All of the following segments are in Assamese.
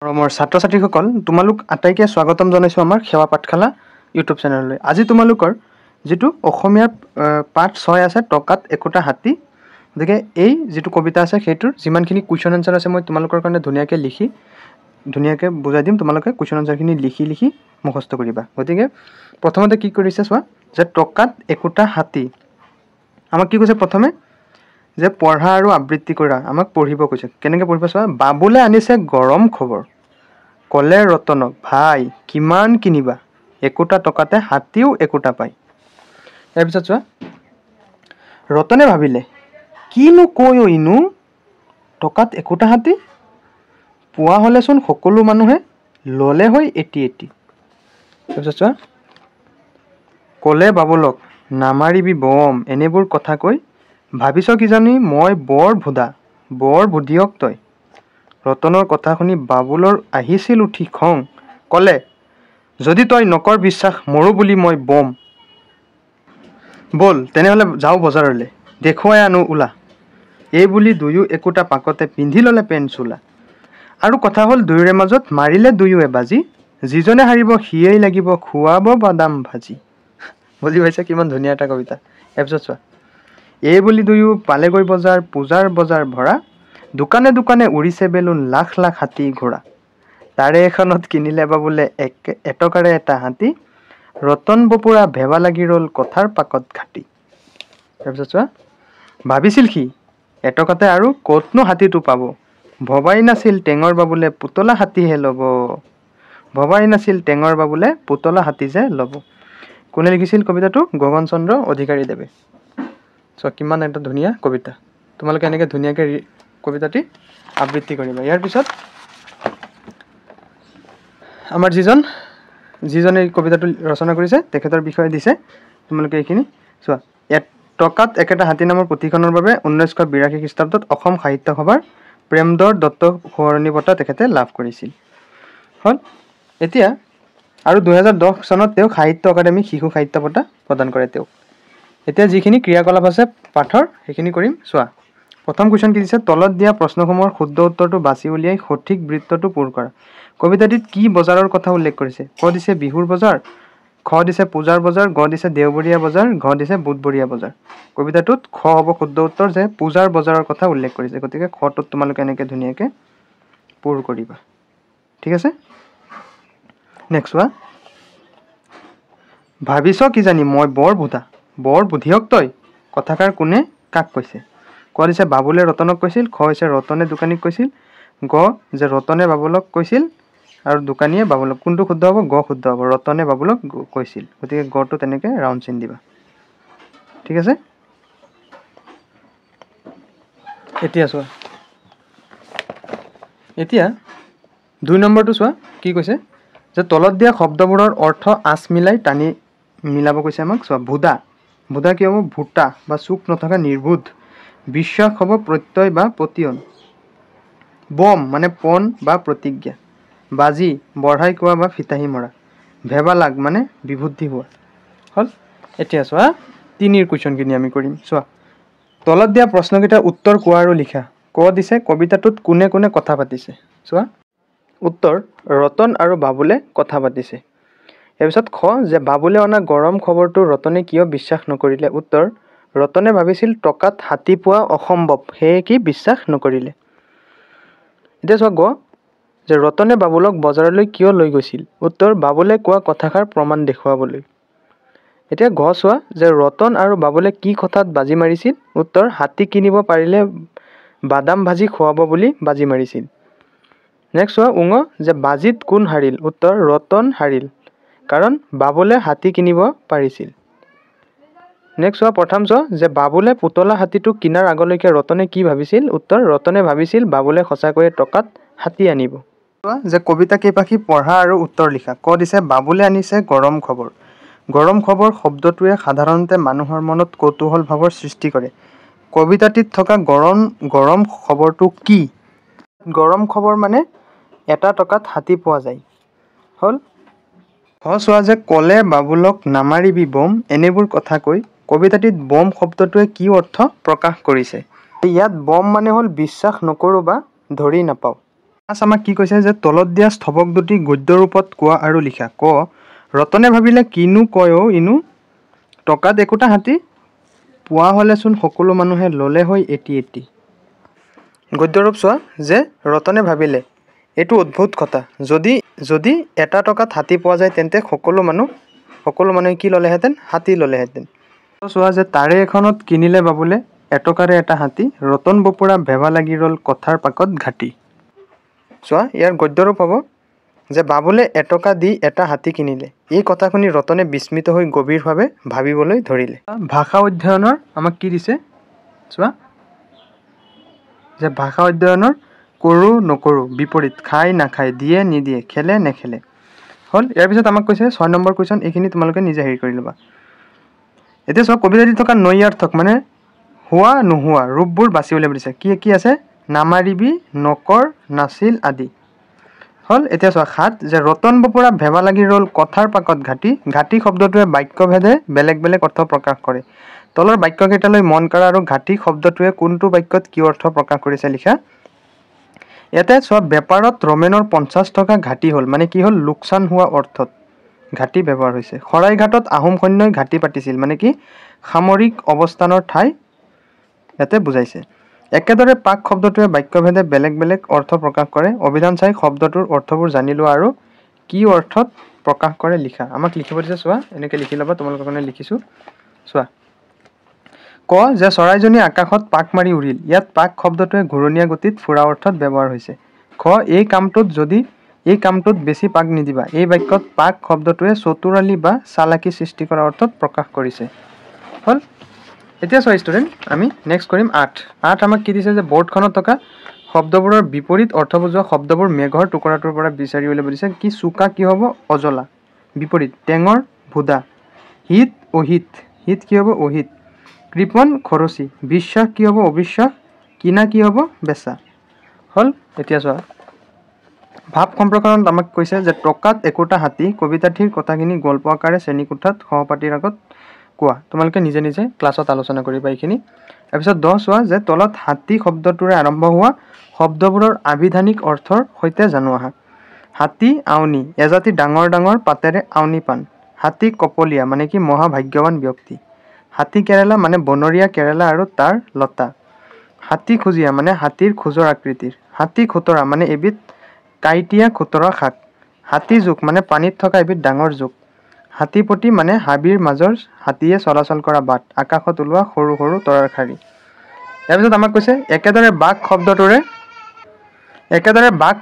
মোৰ ছাত্ৰ ছাত্ৰীসকল তোমালোক আটাইকে স্বাগতম জনাইছোঁ আমাৰ সেৱা পাঠশালা ইউটিউব চেনেললৈ। আজি তোমালোকৰ যিটো অসমীয়াৰ পাঠ 6 আছে টকাত একোটা হাতী, গতিকে এই যিটো কবিতা আছে সেইটোৰ যিমানখিনি কুৱেশ্যন আনচাৰ আছে মই তোমালোকৰ কাৰণে ধুনীয়াকৈ বুজাই দিম। তোমালোকে কুৱেশ্যন আনচাৰখিনি লিখি মুখস্থ কৰিবা। গতিকে প্ৰথমতে কি কৰিছে চোৱা, যে টকাত একোটা হাতী আমাক কি কৈছে, প্ৰথমে যে পঢ়া আৰু আবৃত্তি কৰা, আমাক পঢ়িব কৈছে। কেনেকৈ পঢ়িব চোৱা, বাবুলে আনিছে গৰম খবৰ, ক'লে ৰতনক ভাই কিমান কিনিবা, একোটা টকাতে হাতীও একোটা পায়। ইয়াৰ পিছত চোৱা, ৰতনে ভাবিলে কিনো কৈ ইনো, টকাত একোটা হাতী, পোৱা হ'লেচোন সকলো মানুহে ল'লে হয় এটি এটি। তাৰপিছত চোৱা, ক'লে বাবুলক নামাৰিবি বম, এনেবোৰ কথা কৈ ভাবিছ কিজানি মই বৰ বুধিয়ক তই। ৰতনৰ কথা শুনি বাবুলৰ আহিছিল উঠি খং, ক'লে যদি তই নকৰ বিশ্বাস মৰো বুলি মই বম, ব'ল তেনেহ'লে যাওঁ বজাৰলৈ, দেখুৱাই আনো ওলা। এই বুলি দুয়ো একোটা পাকতে পিন্ধি ল'লে পেণ্ট চোলা। আৰু কথা হ'ল দুয়োৰে মাজত মাৰিলে দুয়োৱে বাজি, যিজনে হাৰিব সিয়েই লাগিব খুৱাব বাদাম ভাজি। বুজি পাইছে কিমান ধুনীয়া এটা কবিতা। তাৰপিছত চোৱা, এই বুলি দুয়ো পালেগৈ বজাৰ, পূজাৰ বজাৰ ভৰা, দোকানে দোকানে উৰিছে বেলুন লাখ লাখ হাতী ঘোঁৰা। তাৰে এখনত কিনিলে বাবুলে এটকাৰে এটা হাতী, ৰতন বপুৰা ভেবা লাগি ৰ'ল কথাৰ পাকত ঘাটি। তাৰপিছত চোৱা, ভাবিছিল সি এটকাতে আৰু ক'তনো হাতীটো পাব, ভবাই নাছিল টেঙৰ বাবুলে পুতলা হাতীহে ল'ব, ভবাই নাছিল টেঙৰ বাবুলে পুতলা হাতী যে ল'ব। কোনে লিখিছিল কবিতাটো? গগন চন্দ্ৰ অধিকাৰীদেৱে। চ' কিমান এটা ধুনীয়া কবিতা। তোমালোকে এনেকৈ ধুনীয়াকৈ কবিতাটি আবৃত্তি কৰিবা। ইয়াৰ পিছত আমাৰ যিজনে এই কবিতাটো ৰচনা কৰিছে তেখেতৰ বিষয়ে দিছে, তোমালোকে এইখিনি চোৱা। টকাত একেটা হাতী নামৰ পুথিখনৰ বাবে 1982 খ্ৰীষ্টাব্দত অসম সাহিত্য সভাৰ প্ৰেমধৰ দত্ত সোঁৱৰণী বঁটা তেখেতে লাভ কৰিছিল। হ'ল এতিয়া, আৰু 2010 চনত তেওঁক সাহিত্য একাডেমী শিশু সাহিত্য বঁটা প্ৰদান কৰে তেওঁক। এতিয়া যিখিনি ক্ৰিয়াকলাপ আছে পাঠৰ সেইখিনি কৰিম চোৱা। প্ৰথম কুৱেশ্যন কি দিছে, তলত দিয়া প্ৰশ্নসমূহৰ শুদ্ধ উত্তৰটো বাছি উলিয়াই সঠিক বৃত্তটো পূৰ কৰা। কবিতাটিত কি বজাৰৰ কথা উল্লেখ কৰিছে? ক দিছে বিহুৰ বজাৰ, খ দিছে পূজাৰ বজাৰ, গ দিছে দেওবৰীয়া বজাৰ, ঘ দিছে বুধবৰীয়া বজাৰ। কবিতাটোত খ হ'ব শুদ্ধ উত্তৰ, যে পূজাৰ বজাৰৰ কথা উল্লেখ কৰিছে। গতিকে খটোত তোমালোকে এনেকৈ ধুনীয়াকৈ পূৰ কৰিবা। ঠিক আছে, নেক্সট চোৱা, ভাবিছ কিজানি মই বৰ বুধিয়ক তই, কথাষাৰ কোনে কাক কৈছে? ক দিছে বাবুলে ৰতনক কৈছিল, খ হৈছে ৰতনে দোকানীক কৈছিল, গ যে ৰতনে বাবুলক কৈছিল আৰু দোকানীয়ে বাবুলক। কোনটো শুদ্ধ হ'ব? গ শুদ্ধ হ'ব, ৰতনে বাবুলক কৈছিল। গতিকে গটো তেনেকৈ ৰাউণ্ড চিন দিবা। ঠিক আছে, এতিয়া চোৱা, এতিয়া 2 নম্বৰটো চোৱা কি কৈছে, যে তলত দিয়া শব্দবোৰৰ অৰ্থ আঁচ মিলাই টানি মিলাব কৈছে আমাক। চোৱা, ভুদা কি হ'ব? ভোটা বা চুক নথকা নিৰ্বোধ। বিশ্বাস হ'ব প্ৰত্যয় বা পতিয়ন। বম মানে পণ বা প্ৰতিজ্ঞা। বাজি বঢ়াই কোৱা বা ফিতাহী মৰা। ভেবালাগ মানে বিবুদ্ধি হোৱা। হ'ল এতিয়া চোৱা, 3ৰ কুৱেশ্যনখিনি আমি কৰিম। চোৱা, তলত দিয়া প্ৰশ্নকেইটাৰ উত্তৰ কোৱা আৰু লিখা। ক দিছে কবিতাটোত কোনে কোনে কথা পাতিছে। চোৱা, উত্তৰ ৰতন আৰু বাবুলে কথা পাতিছে। তাৰপিছত খ, যে বাবুলে অনা গৰম খবৰটো ৰতনে কিয় বিশ্বাস নকৰিলে। উত্তৰ ৰতনে ভাবিছিল টকাত হাতী পোৱা অসম্ভৱ, সেয়ে কি বিশ্বাস নকৰিলে। এতিয়া চোৱা, গ, যে ৰতনে বাবুলক বজাৰলৈ কিয় লৈ গৈছিল। উত্তৰ বাবুলে কোৱা কথাষাৰ প্ৰমাণ দেখুৱাবলৈ। এতিয়া ঘ চোৱা, যে ৰতন আৰু বাবুলে কি কথাত বাজি মাৰিছিল। উত্তৰ হাতী কিনিব পাৰিলে বাদাম ভাজি খুৱাব বুলি বাজি মাৰিছিল। নেক্সট চোৱা, উঙ, যে বাজিত কোন হাৰিল। উত্তৰ ৰতন হাৰিল, কাৰণ বাবুলে হাতী কিনিব পাৰিছিল। নেক্সট চোৱা, প্ৰথম চোৱা, যে বাবুলে পুতলা হাতীটো কিনাৰ আগলৈকে ৰতনে কি ভাবিছিল। উত্তৰ ৰতনে ভাবিছিল বাবুলে সঁচাকৈয়ে টকাত হাতী আনিব। চোৱা, যে কবিতা কেইপাখি পঢ়া আৰু উত্তৰ লিখা। ক দিছে বাবুলে আনিছে গৰম খবৰ। গৰম খবৰ শব্দটোৱে সাধাৰণতে মানুহৰ মনত কৌতূহল ভাৱৰ সৃষ্টি কৰে। কবিতাটিত থকা গৰম খবৰটো কি? গৰম খবৰ মানে এটা টকাত হাতী পোৱা যায়। হ'ল চোৱা, যে ক'লে বাবুলক নামাৰিবি বম, এনেবোৰ কথা কৈ কবিতাটিত বম শব্দটোৱে কি অৰ্থ প্ৰকাশ কৰিছে? ইয়াত বম মানে হ'ল বিশ্বাস নকৰোঁ বা ধৰি নাপাওঁ। আমাক কি কৈছে যে তলত দিয়া স্থৱক দুটি গদ্য ৰূপত কোৱা আৰু লিখা। ক ৰতনে ভাবিলে কিনো কয় ইনো টকাত একোটা হাতী পোৱা হ'লেচোন সকলো মানুহে ল'লে হৈ এটি এটি। গদ্যৰূপ চোৱা যে ৰতনে ভাবিলে এইটো অদ্ভুত কথা, যদি এটা টকাত হাতী পোৱা যায় তেন্তে সকলো মানুহে কি ল'লেহেঁতেন? হাতী ল'লেহেঁতেন। চোৱা যে তাৰে এখনত কিনিলে বাবুলে এটকাৰে এটা হাতী, ৰতন বপুৰা ভেবা লাগি ৰ'ল কথাৰ পাকত ঘাটি। চোৱা ইয়াৰ গদ্যৰূপ হ'ব যে বাবুলে এটকা দি এটা হাতী কিনিলে। এই কথা শুনি ৰতনে বিস্মিত হৈ গভীৰভাৱে ভাবিবলৈ ধৰিলে। ভাষা অধ্যয়নৰ আমাক কি দিছে চোৱা যে ভাষা অধ্যয়নৰ কৰোঁ নকৰোঁ বিপৰীত, খাই নাখায়, দিয়ে নিদিয়ে, খেলে নেখেলে হ'ল। ইয়াৰ পিছত আমাক কৈছে 6 নম্বৰ কুৱেশ্যন, এইখিনি তোমালোকে নিজে হেৰি কৰি ল'বা। এতিয়া চোৱা কবিতাটি থকা নৈয়াৰ্থক মানে হোৱা নোহোৱা ৰূপবোৰ বাছি উলিয়াব দিছে। কি আছে? নামাৰিবি, নকৰ, নাছিল আদি হ'ল। এতিয়া চোৱা 7 যে ৰতন বপুৰা ভেবা লাগি ৰ'ল কথাৰ পাকত ঘাটি। ঘাটি শব্দটোৱে বাক্যভেদে বেলেগ বেলেগ অৰ্থ প্ৰকাশ কৰে। তলৰ বাক্যকেইটালৈ মন কৰা আৰু ঘাটি শব্দটোৱে কোনটো বাক্যত কি অৰ্থ প্ৰকাশ কৰিছে লিখা। ইয়াতে চোৱা বেপাৰত ৰমেনৰ 50 টকা ঘাটি হ'ল, মানে কি হ'ল? লোকচান হোৱা অৰ্থত ঘাটি ব্যৱহাৰ হৈছে। শৰাইঘাটত আহোম সৈন্যই ঘাটি পাতিছিল, মানে কি? সামৰিক অৱস্থানৰ ঠাই ইয়াতে বুজাইছে। একেদৰে পাক শব্দটোৱে বাক্যভেদে বেলেগ বেলেগ অৰ্থ প্ৰকাশ কৰে। অভিধান চাই শব্দটোৰ অৰ্থবোৰ জানি লোৱা আৰু কি অৰ্থত প্ৰকাশ কৰে লিখা। আমাক লিখিব দিছে চোৱা, এনেকৈ লিখি ল'বা, তোমালোকৰ কাৰণে লিখিছোঁ চোৱা। ক যে চৰাইজনী আকাশত পাক মাৰি উৰিল। ইয়াত পাক শব্দটোৱে ঘূৰণীয়া গতিত ফুৰা অৰ্থত ব্যৱহাৰ হৈছে। খ এই কামটোত বেছি পাক নিদিবা। এই বাক্যত পাক শব্দটোৱে চতুৰালি বা চালাকি সৃষ্টি কৰা অৰ্থত প্ৰকাশ কৰিছে হ'ল। এতিয়া চোৱা ষ্টুডেণ্ট, আমি নেক্সট কৰিম 8 আমাক কি দিছে যে বৰ্ডখনত থকা শব্দবোৰৰ বিপৰীত অৰ্থ বুজোৱা শব্দবোৰ মেঘৰ টুকুৰাটোৰ পৰা বিচাৰি উলিয়াব দিছে। কি চোকা কি হ'ব? অজলা। বিপৰীত টেঙৰ ভুদা। হিত অহিত, হিত কি হ'ব? অহিত। কৃপণ খৰচী। বিশ্বাস কি হ'ব? অবিশ্বাস। কিনা কি হ'ব? বেচা হ'ল। এতিয়া চোৱা ভাৱ সম্প্ৰসাৰণত আমাক কৈছে যে টকাত একোটা হাতী কবিতাটিৰ কথাখিনি গল্প আকাৰে শ্ৰেণীকোঠাত সহপাঠীৰ আগত কোৱা। তোমালোকে নিজে নিজে ক্লাছত আলোচনা কৰিবা এইখিনি। তাৰপিছত 10 চোৱা যে তলত হাতী শব্দটোৰে আৰম্ভ হোৱা শব্দবোৰৰ আভিধানিক অৰ্থৰ সৈতে জানো আহা। হাতী আউনি, এজাতি ডাঙৰ ডাঙৰ পাতেৰে আউনি পাণ। হাতী কপলীয়া মানে কি? মহাভাগ্যৱান ব্যক্তি। হাতী কেৰেলা মানে বনৰীয়া কেৰেলা আৰু তাৰ লতা। হাতী খুজীয়া মানে হাতীৰ খোজৰ আকৃতিৰ। হাতী খুতৰা মানে এবিধ কাঁইটীয়া খুতৰা শাক। হাতী জোক মানে পানীত থকা এবিধ ডাঙৰ জোক। হাতীপতি মানে হাবিৰ মাজৰ হাতীয়ে চলাচল কৰা বাট। আকাশত ওলোৱা সৰু সৰু তৰাৰ শাৰী। ইয়াৰ পিছত আমাক কৈছে একেদৰে বাঘ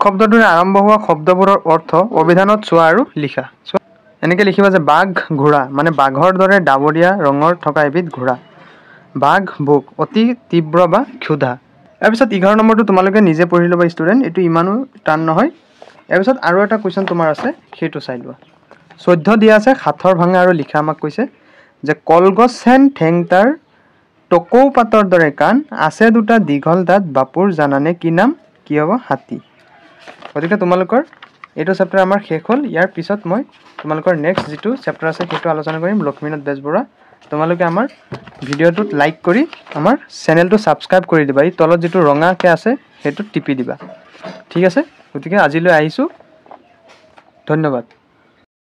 শব্দটোৰে আৰম্ভ হোৱা শব্দবোৰৰ অৰ্থ অভিধানত চোৱা আৰু লিখা। এনেকৈ লিখিবা যে বাঘ ঘোঁৰা মানে বাঘৰ দৰে ডাৱৰীয়া ৰঙৰ থকা এবিধ ঘোঁৰা। বাঘ ভোক অতি তীব্ৰ বা ক্ষুধা। ইয়াৰ পিছত 11 নম্বৰটো তোমালোকে নিজে পঢ়ি ল'বা ষ্টুডেণ্ট, এইটো ইমানো টান নহয়। ইয়াৰ পিছত আৰু এটা কুৱেশ্যন তোমাৰ আছে, সেইটো চাই লোৱা। 14 দিয়া আছে সাঁথৰ ভাঙা আৰু লিখা। আমাক কৈছে যে কলগছ হেন ঠেং তাৰ টকৌ পাতৰ দৰে কাণ, আছে দুটা দীঘল দাঁত বাপুৰ জানানে কি নাম? কি হ'ব? হাতী। গতিকে তোমালোকৰ এইটো চেপ্টাৰ আমাৰ শেষ হ'ল। ইয়াৰ পিছত মই তোমালোকৰ নেক্সট যিটো চেপ্টাৰ আছে সেইটো আলোচনা কৰিম, লক্ষ্মীনাথ বেজবৰুৱা। তোমালোকে আমাৰ ভিডিঅ'টোত লাইক কৰি আমাৰ চেনেলটো ছাবস্ক্ৰাইব কৰি দিবা। এই তলত যিটো ৰঙাকৈ আছে সেইটোত টিপি দিবা, ঠিক আছে? গতিকে আজিলৈ আহিছোঁ, ধন্যবাদ।